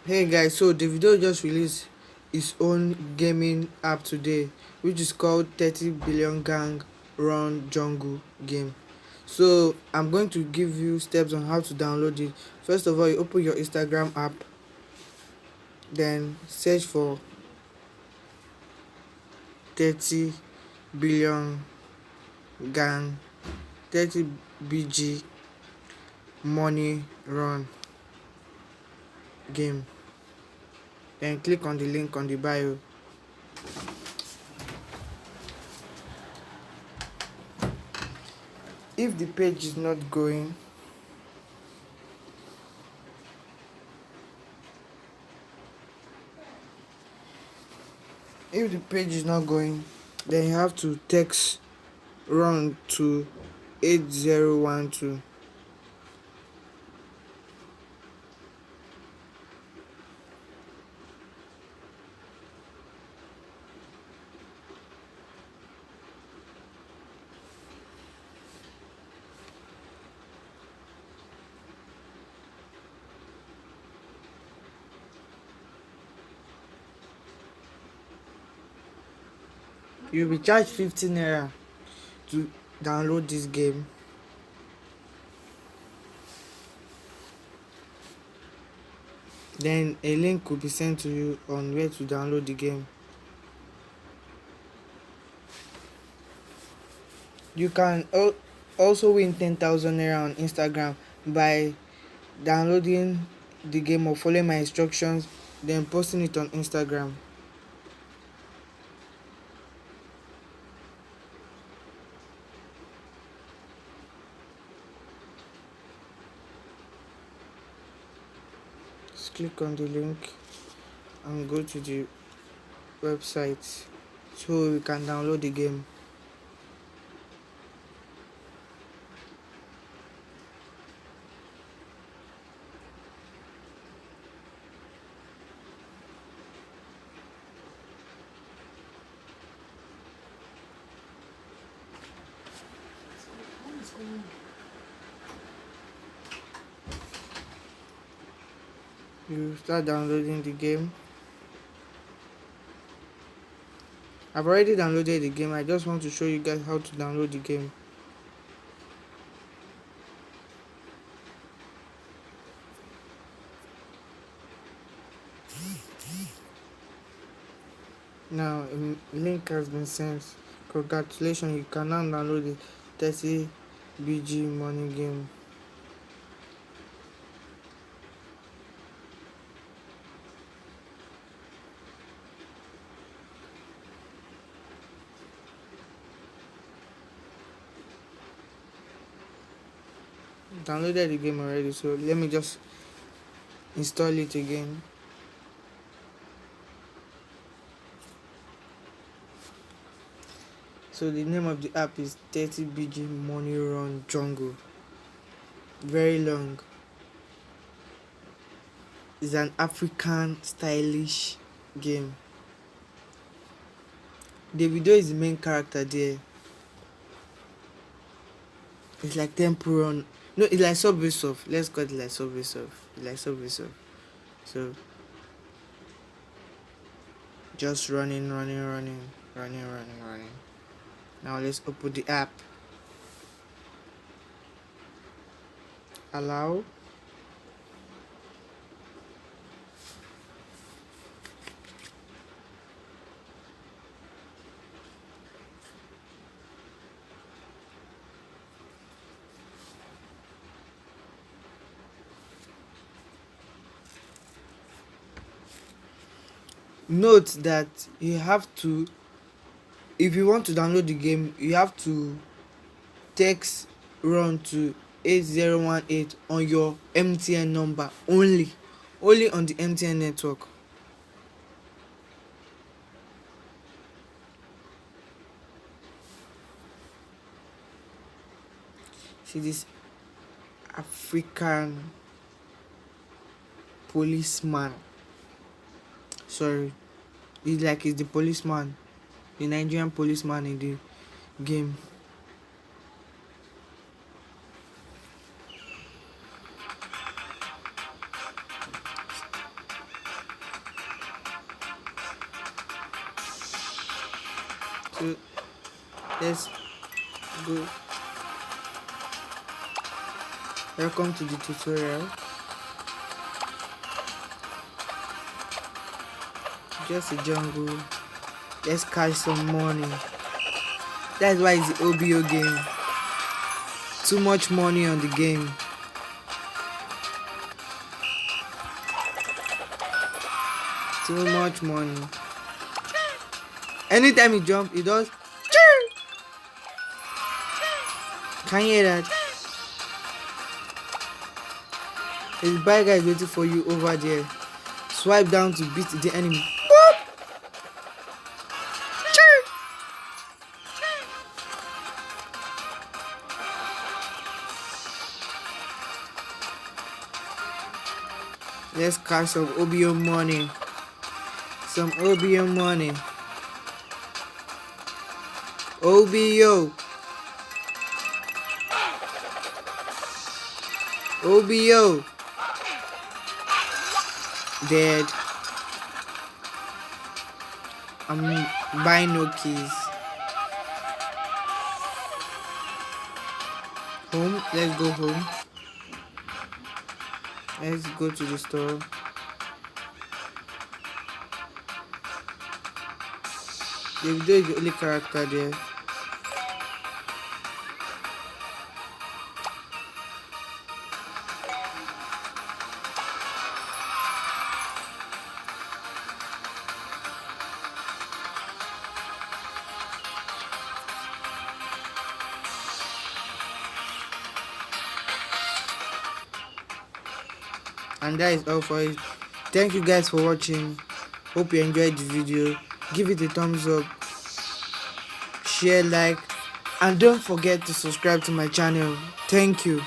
Hey guys, so Davido just released his own gaming app today, which is called 30 Billion Gang Run Jungle Game. So I'm going to give you steps on how to download it. First of all, you open your Instagram app, then search for 30 billion gang 30 BG money run game. Then click on the link on the bio. If the page is not going, then you have to text run to 8012. You'll be charged 15 naira to download this game. Then a link will be sent to you on where to download the game. You can also win 10,000 naira on Instagram by downloading the game or following my instructions, then posting it on Instagram. Just click on the link and go to the website so you can download the game. You start downloading the game. I've already downloaded the game. I just want to show you guys how to download the game. Now a link has been sent. Congratulations, you can now download the 30 BG money game. Downloaded the game already, so let me just install it again. So the name of the app is 30 BG money run jungle. Very long. It's an African stylish game. Davido is the main character there. It's like Temple Run. No, it's like Subway Surf. Let's call it like Subway Surf. It's like Subway Surf. So just running. Now let's open the app. Allow. Note that you have to, if you want to download the game, you have to text run to 8018 on your MTN number only on the MTN network. See this African policeman, sorry, it's the policeman, the Nigerian policeman in the game. So let's go. Welcome to the tutorial. Just a jungle. Let's catch some money. That's why it's the OBO game. Too much money on the game. Too much money. Anytime you jump, it does. Can you hear that? This bad guy is waiting for you over there. Swipe down to beat the enemy. Let's catch some OBO money. Some OBO money. OBO. OBO. Dead. I'm buying no keys. Home. Let's go home. Let's go to the store. Davido is the only character there. And that is all for it. Thank you guys for watching. Hope you enjoyed the video. Give it a thumbs up, share, like, and don't forget to subscribe to my channel. Thank you.